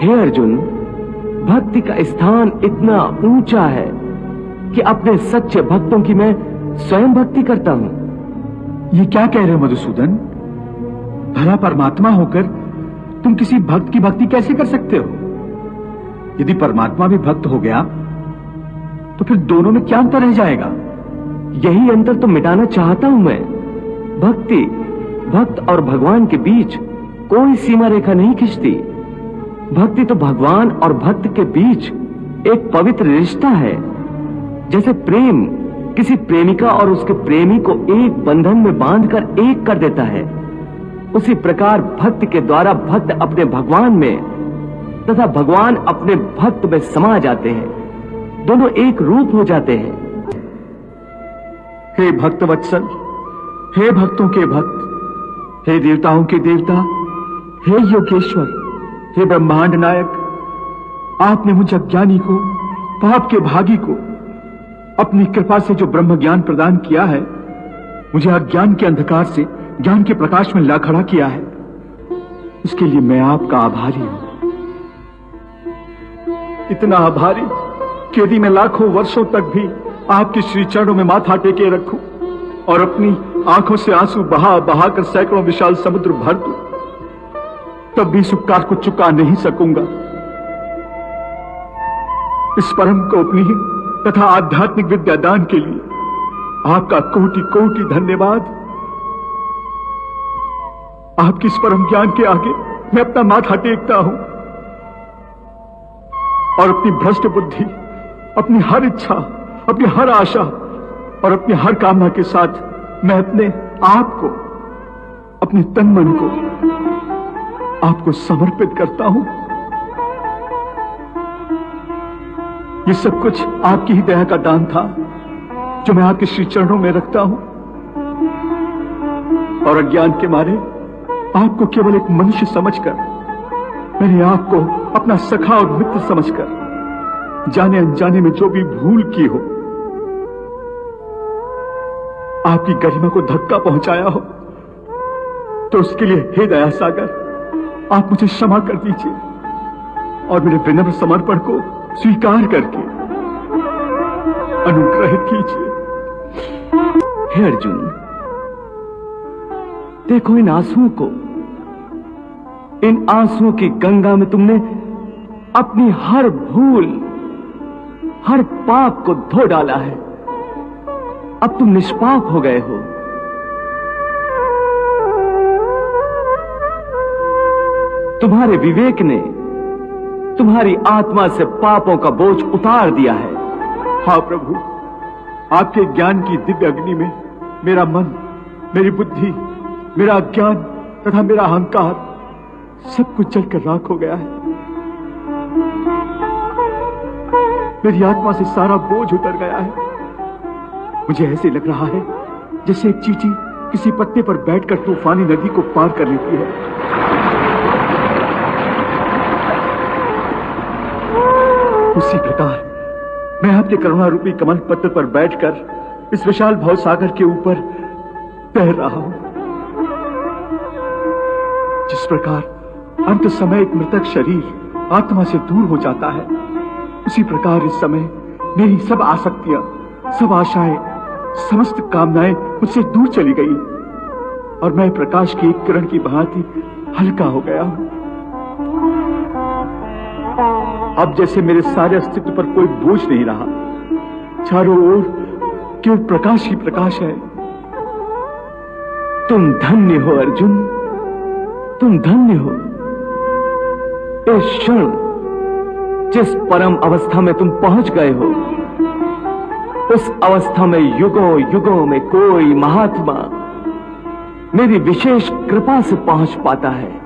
हे अर्जुन, भक्ति का स्थान इतना ऊंचा है कि अपने सच्चे भक्तों की मैं स्वयं भक्ति करता हूं। ये क्या कह रहे हो मधुसूदन? भला परमात्मा होकर तुम किसी भक्त की भक्ति कैसे कर सकते हो? यदि परमात्मा भी भक्त हो गया तो फिर दोनों में क्या अंतर रह जाएगा? यही अंतर तो मिटाना चाहता हूं मैं। भक्त और भगवान के बीच कोई सीमा रेखा नहीं खिंचती। भक्ति तो भगवान और भक्त के बीच एक पवित्र रिश्ता है। जैसे प्रेम किसी प्रेमिका और उसके प्रेमी को एक बंधन में बांधकर एक कर देता है, उसी प्रकार भक्त के द्वारा भक्त अपने भगवान में तथा भगवान अपने भक्त में समा जाते हैं। दोनों एक रूप हो जाते हैं। हे भक्त वत्सल, हे भक्तों के भक्त, हे देवताओं के देवता, हे योगेश्वर, हे ब्रह्मांड नायक, आपने मुझ अज्ञानी को, पाप के भागी को अपनी कृपा से जो ब्रह्म ज्ञान प्रदान किया है, मुझे अज्ञान के अंधकार से ज्ञान के प्रकाश में ला खड़ा किया है, इसके लिए मैं आपका आभारी हूं। इतना आभारी कि यदि मैं लाखों वर्षों तक भी आपके श्री चरणों में माथा टेके रखूं और अपनी आंखों से आंसू बहा बहा कर सैकड़ों विशाल समुद्र भर दूं, तब भी इस उपकार को चुका नहीं सकूंगा। इस परम गोपनीय तथा आध्यात्मिक विद्यादान के लिए आपका कोटि कोटि धन्यवाद। आपके इस परम ज्ञान के आगे मैं अपना माथा टेकता हूं और अपनी भ्रष्ट बुद्धि, अपनी हर इच्छा, अपनी हर आशा और अपनी हर कामना के साथ मैं अपने आप को, अपने तन मन को आपको समर्पित करता हूं। ये सब कुछ आपकी ही दया का दान था जो मैं आपके श्री चरणों में रखता हूं, और अज्ञान के मारे आपको केवल एक मनुष्य समझकर, मैंने आपको अपना सखा और मित्र समझकर जाने अनजाने में जो भी भूल की हो, आपकी गरिमा को धक्का पहुंचाया हो, तो उसके लिए हे दया सागर, आप मुझे क्षमा कर दीजिए और मेरे विनम्र समर्पण को स्वीकार करके अनुग्रहित कीजिए। हे अर्जुन, देखो इन आंसुओं को, इन आंसुओं की गंगा में तुमने अपनी हर भूल, हर पाप को धो डाला है। अब तुम निष्पाप हो गए हो। तुम्हारे विवेक ने तुम्हारी आत्मा से पापों का बोझ उतार दिया है। हाँ प्रभु, आपके ज्ञान की दिव्य अग्नि में मेरा मन, मेरी बुद्धि, मेरा अज्ञान तथा मेरा अहंकार सब कुछ जलकर राख हो गया है। मेरी आत्मा से सारा बोझ उतर गया है। मुझे ऐसे लग रहा है जैसे एक चींटी किसी पत्ते पर बैठकर तूफानी नदी को पार कर लेती है। उसी प्रकार मैं आपके करुणा रूपी कमल पत्र पर बैठकर इस विशाल भवसागर के ऊपर तैर रहा हूं। जिस प्रकार अंत समय एक मृतक शरीर आत्मा से दूर हो जाता है, उसी प्रकार इस समय मेरी सब आसक्तियां, सब आशाएं, समस्त कामनाएं मुझसे दूर चली गई और मैं प्रकाश की एक किरण की भांति हल्का हो गया हूं। अब जैसे मेरे सारे अस्तित्व पर कोई बोझ नहीं रहा। चारों ओर केवल प्रकाश ही प्रकाश है। तुम धन्य हो अर्जुन, तुम धन्य हो। इस क्षण जिस परम अवस्था में तुम पहुंच गए हो, उस अवस्था में युगों युगों में कोई महात्मा मेरी विशेष कृपा से पहुंच पाता है।